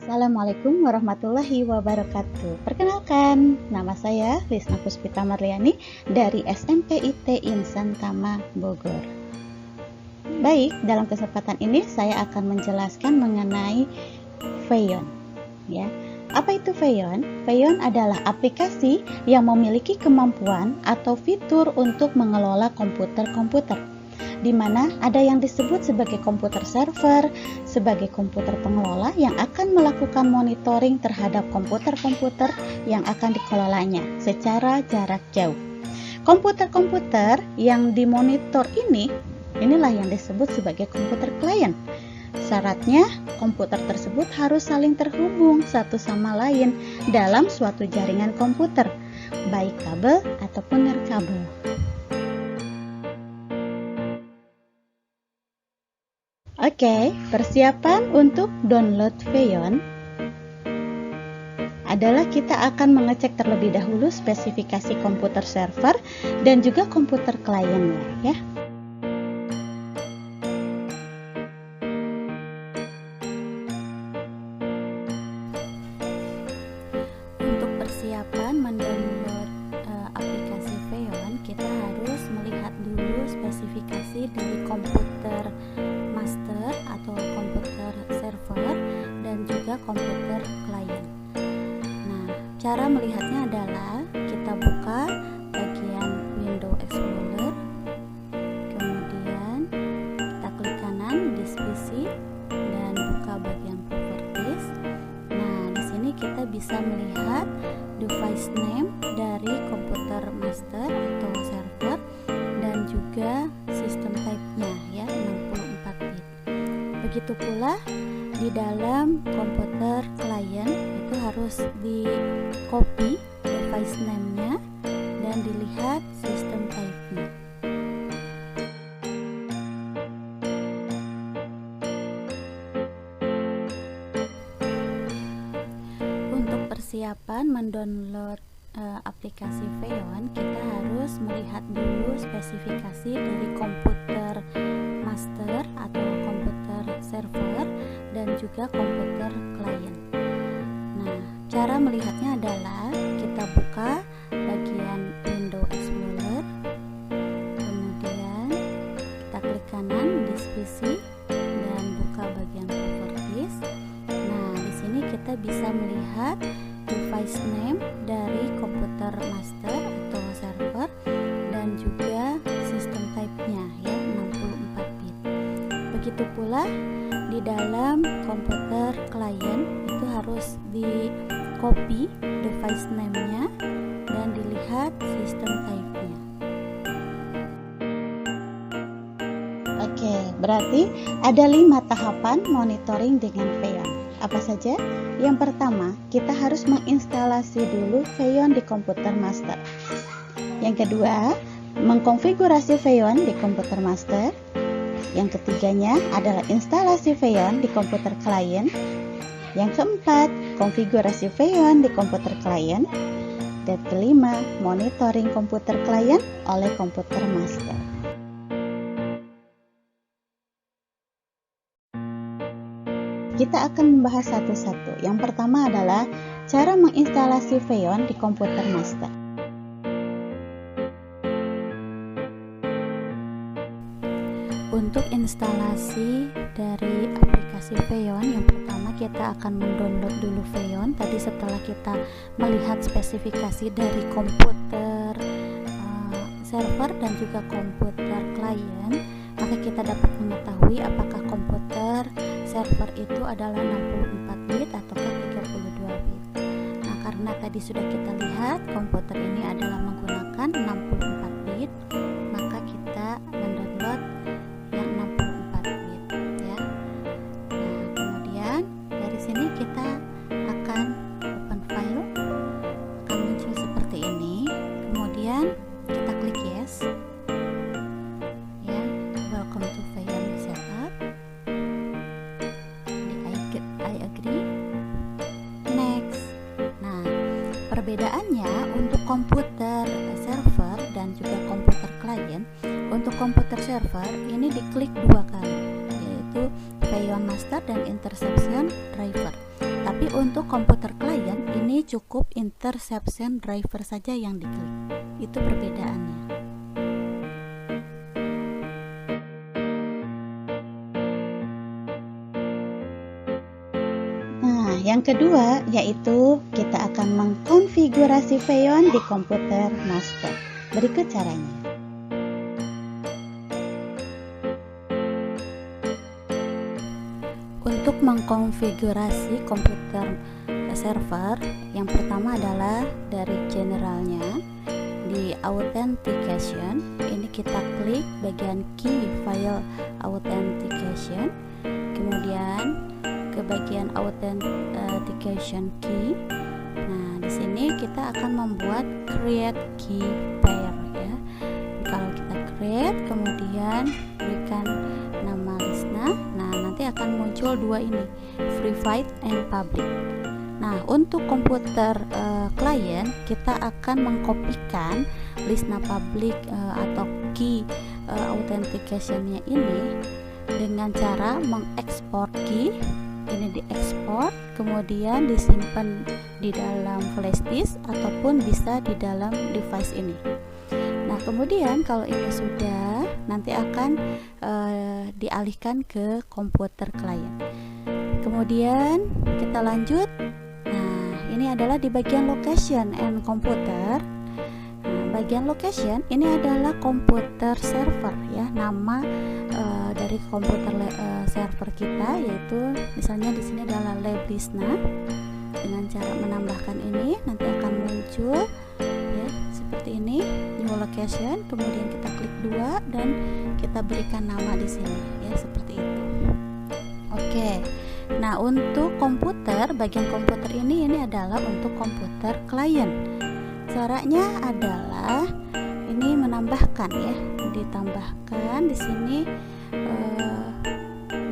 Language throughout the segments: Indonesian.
Assalamualaikum warahmatullahi wabarakatuh. Perkenalkan, nama saya Lisna Puspita Marliani dari SMP IT Insan Tama Bogor. Baik, dalam kesempatan ini saya akan menjelaskan mengenai Feyon. Ya, apa itu Feyon? Feyon adalah aplikasi yang memiliki kemampuan atau fitur untuk mengelola komputer-komputer, di mana ada yang disebut sebagai komputer server, sebagai komputer pengelola yang akan melakukan monitoring terhadap komputer-komputer yang akan dikelolanya secara jarak jauh. Komputer-komputer yang dimonitor inilah yang disebut sebagai komputer klien. Syaratnya, komputer tersebut harus saling terhubung satu sama lain dalam suatu jaringan komputer, baik kabel ataupun nirkabel. Oke, persiapan untuk download Feyon adalah kita akan mengecek terlebih dahulu spesifikasi komputer server dan juga komputer kliennya, ya. Untuk persiapan mendownload aplikasi Feyon, kita harus melihat dulu spesifikasi dari komputer master atau komputer server dan juga komputer klien. Nah, cara melihatnya adalah kita buka bagian Window Explorer, kemudian kita klik kanan This PC dan buka bagian Properties. Nah, di sini kita bisa melihat device name dari komputer master atau server dan juga sistem type-nya, ya, 64 bit. Begitu pula di dalam komputer klien itu harus di copy device name-nya dan dilihat sistem type-nya. Untuk persiapan mendownload aplikasi Feyon, kita harus melihat dulu spesifikasi dari komputer master atau komputer server dan juga komputer klien. Nah, cara melihatnya adalah kita buka bagian Window Explorer, kemudian kita klik kanan This PC dan buka bagian Properties. Nah, di sini kita bisa melihat device name dari komputer master atau server dan juga sistem type-nya, ya, 64 bit. Begitu pula di dalam komputer klien itu harus di copy device name-nya dan dilihat sistem type-nya. Oke, berarti ada 5 tahapan monitoring dengan Feyon. Apa saja? Yang pertama, kita harus menginstalasi dulu Feyon di komputer master. Yang kedua, mengkonfigurasi Feyon di komputer master. Yang ketiganya adalah instalasi Feyon di komputer klien. Yang keempat, konfigurasi Feyon di komputer klien. Dan kelima, monitoring komputer klien oleh komputer master. Kita akan membahas satu-satu. Yang pertama adalah cara menginstalasi Feyon di komputer master. Untuk instalasi dari aplikasi Feyon, yang pertama kita akan mendownload dulu Feyon. Tadi setelah kita melihat spesifikasi dari komputer server dan juga komputer klien, maka kita dapat mengetahui apakah komputer server itu adalah 64 bit ataukah 32 bit. Nah, karena tadi sudah kita lihat komputer ini adalah menggunakan 64 bit, maka kita mendownload yang 64 bit, ya. Nah, kemudian dari sini kita akan open file, akan muncul seperti ini. Kemudian kita klik yes. Welcome to Feyon setup. I agree. Next. Nah, perbedaannya untuk komputer server dan juga komputer klien. Untuk komputer server ini diklik 2 kali, yaitu Feyon Master dan Interception Driver. Tapi untuk komputer klien ini cukup interception driver saja yang diklik. Itu perbedaannya. Nah, yang kedua yaitu kita akan mengkonfigurasi Feyon di komputer master. Berikut caranya. Untuk mengkonfigurasi komputer server, yang pertama adalah dari generalnya di authentication. Ini kita klik bagian key file authentication, kemudian ke bagian authentication key. Nah, di sini kita akan membuat create key pair ya. Kalau kita create, kemudian berikan nama Lisna. Nah, nanti akan muncul dua ini, private and public. Nah, untuk komputer klien kita akan mengkopikan Lisna public atau key authentication-nya ini dengan cara mengekspor key. Ini diekspor, kemudian disimpan di dalam flash disk ataupun bisa di dalam device ini. Nah, kemudian kalau ini sudah, nanti akan dialihkan ke komputer klien. Kemudian kita lanjut. Nah, ini adalah di bagian location and computer. Nah, bagian location ini adalah komputer server ya, nama dari komputer server kita, yaitu misalnya di sini adalah Lab Lisna. Dengan cara menambahkan ini nanti akan muncul ya seperti ini, new location, kemudian kita klik 2 dan kita berikan nama di sini ya, seperti itu. Oke. Nah, untuk komputer, bagian komputer ini adalah untuk komputer klien. Caranya adalah ini menambahkan ya, ditambahkan di sini.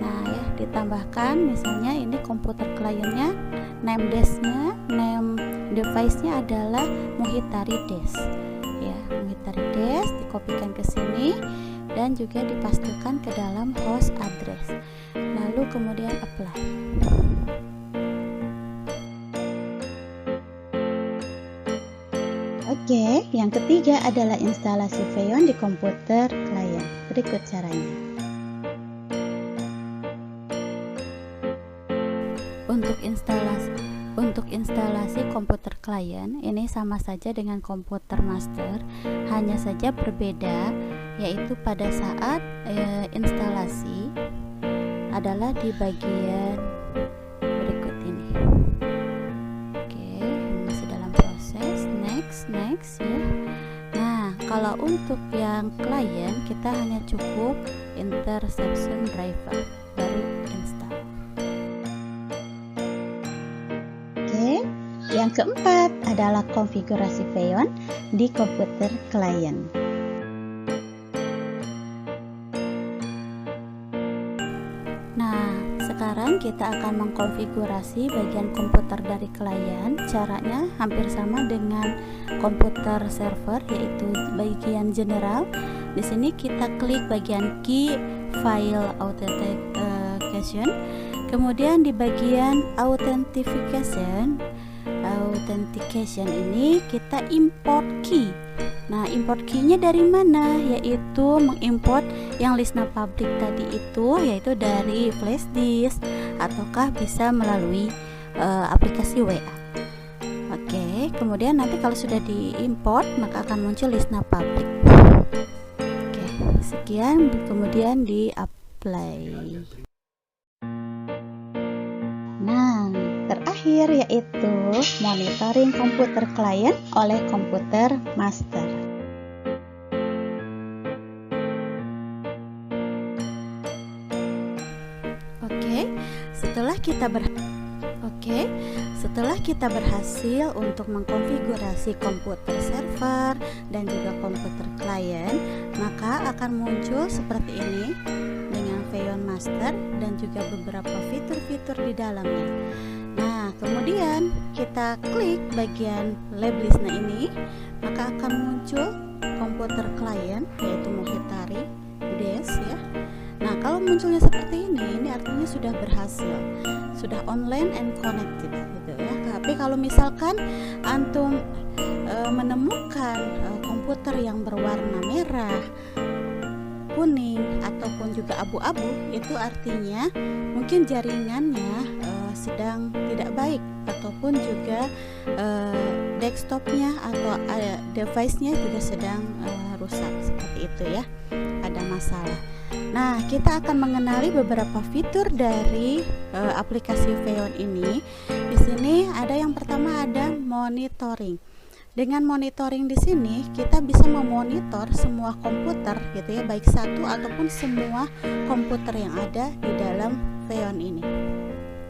Nah ya, ditambahkan misalnya ini komputer kliennya, name desk-nya, name device-nya adalah Muhitari Desk ya, Muhitari Desk, dikopikan ke sini dan juga dipastikan ke dalam host address, lalu kemudian apply. Oke, yang ketiga adalah instalasi Feyon di komputer klien. Berikut caranya. Untuk instalasi komputer klien ini sama saja dengan komputer master, hanya saja berbeda, yaitu pada saat instalasi adalah di bagian berikut ini. Oke, masih dalam proses, next ya. Nah, kalau untuk yang klien kita hanya cukup interception driver baru install. Oke, yang keempat adalah konfigurasi Feyon di komputer klien. Nah, sekarang kita akan mengkonfigurasi bagian komputer dari klien. Caranya hampir sama dengan komputer server, yaitu bagian general. Di sini kita klik bagian key file authentication, kemudian di bagian authentication ini kita import key. Nah, import key-nya dari mana? Yaitu mengimport yang Lisna public tadi itu, yaitu dari flash disk ataukah bisa melalui aplikasi WA. Oke, kemudian nanti kalau sudah diimport maka akan muncul Lisna public. Oke, sekian, kemudian di-apply. Nah, terakhir yaitu monitoring komputer klien oleh komputer master. Setelah kita berhasil untuk mengkonfigurasi komputer server dan juga komputer klien, maka akan muncul seperti ini dengan Feyon Master dan juga beberapa fitur-fitur di dalamnya. Nah, kemudian kita klik bagian Lab Lisna ini, maka akan muncul komputer klien yaitu Muhitari Desk ya. Nah, kalau munculnya seperti ini artinya sudah berhasil, sudah online and connected gitu ya. Tapi kalau misalkan antum menemukan komputer yang berwarna merah, kuning ataupun juga abu-abu, itu artinya mungkin jaringannya sedang tidak baik, ataupun juga desktopnya atau device-nya juga sedang rusak, seperti itu ya, ada masalah. Nah, kita akan mengenali beberapa fitur dari aplikasi Feon ini. Di sini ada yang pertama, ada monitoring. Dengan monitoring di sini kita bisa memonitor semua komputer gitu ya, baik satu ataupun semua komputer yang ada di dalam Feon ini.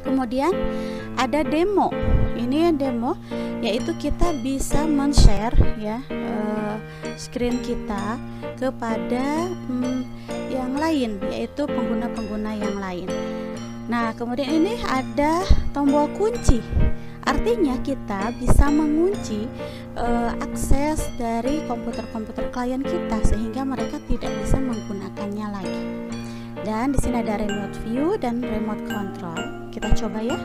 Kemudian ada demo. Ini demo, yaitu kita bisa men-share ya screen kita kepada yang lain, yaitu pengguna-pengguna yang lain. Nah, kemudian ini ada tombol kunci. Artinya kita bisa mengunci akses dari komputer-komputer klien kita sehingga mereka tidak bisa menggunakannya lagi. Dan di sini ada remote view dan remote control. Kita coba ya.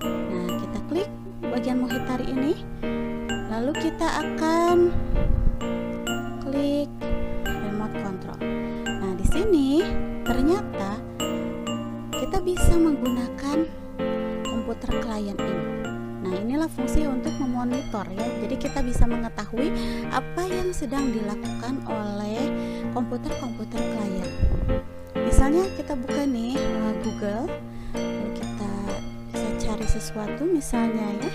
Nah, kita klik bagian Mohitari ini. Lalu kita akan klik remote control. Nah, di sini ternyata kita bisa menggunakan komputer klien ini. Nah, inilah fungsi untuk memonitor ya. Jadi kita bisa mengetahui apa yang sedang dilakukan oleh komputer-komputer klien. Misalnya kita buka nih Google, lalu kita bisa cari sesuatu misalnya ya.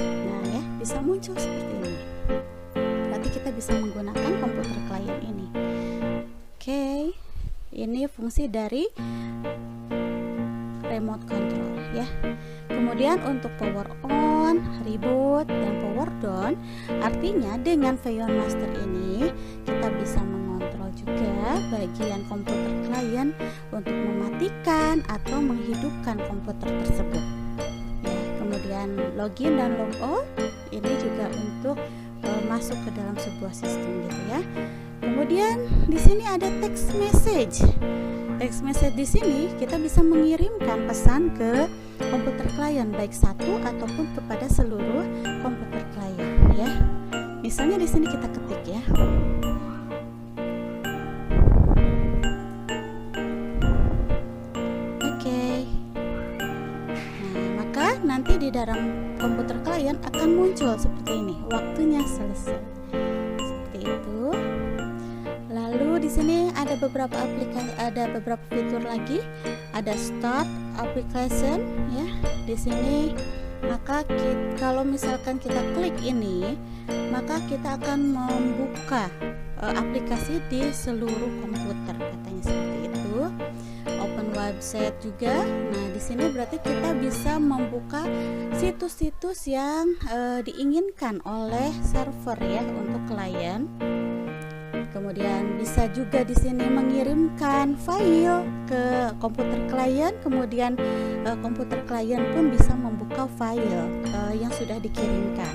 Nah ya, bisa muncul seperti ini. Berarti kita bisa menggunakan komputer klien ini. Oke, ini fungsi dari remote control ya. Kemudian untuk power on, reboot, dan power down, artinya dengan Feon Master ini kita bisa mengontrol juga bagian komputer klien untuk mematikan atau menghidupkan komputer tersebut. Ya, kemudian login dan logout ini juga untuk masuk ke dalam sebuah sistem gitu ya. Kemudian di sini ada text message. Text message di sini kita bisa mengirimkan pesan ke komputer klien baik satu ataupun kepada seluruh komputer klien ya. Misalnya di sini kita ketik ya. Oke. Nah, maka nanti di dalam komputer klien akan muncul seperti ini, waktunya selesai. Seperti itu. Lalu di sini ada beberapa fitur lagi. Ada start application ya. Di sini maka kalau misalkan kita klik ini, maka kita akan membuka aplikasi di seluruh komputer, katanya seperti itu. Open website juga. Nah, di sini berarti kita bisa membuka situs-situs yang diinginkan oleh server ya untuk klien. Kemudian bisa juga di sini mengirimkan file ke komputer klien, kemudian komputer klien pun bisa membuka file yang sudah dikirimkan.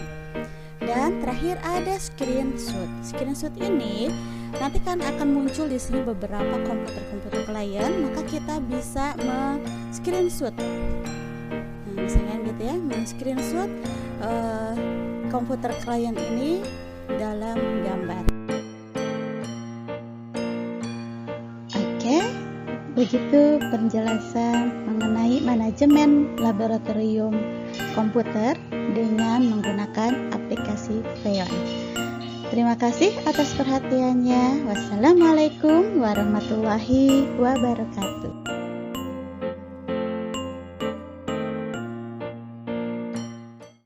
Dan terakhir ada screenshot. Screenshot ini nanti kan akan muncul di sini beberapa komputer-komputer klien, maka kita bisa men-screenshot. Nah, misalnya gitu ya, men-screenshot komputer klien ini dalam gambar. Begitu penjelasan mengenai manajemen laboratorium komputer dengan menggunakan aplikasi Feon. Terima kasih atas perhatiannya. Wassalamualaikum warahmatullahi wabarakatuh.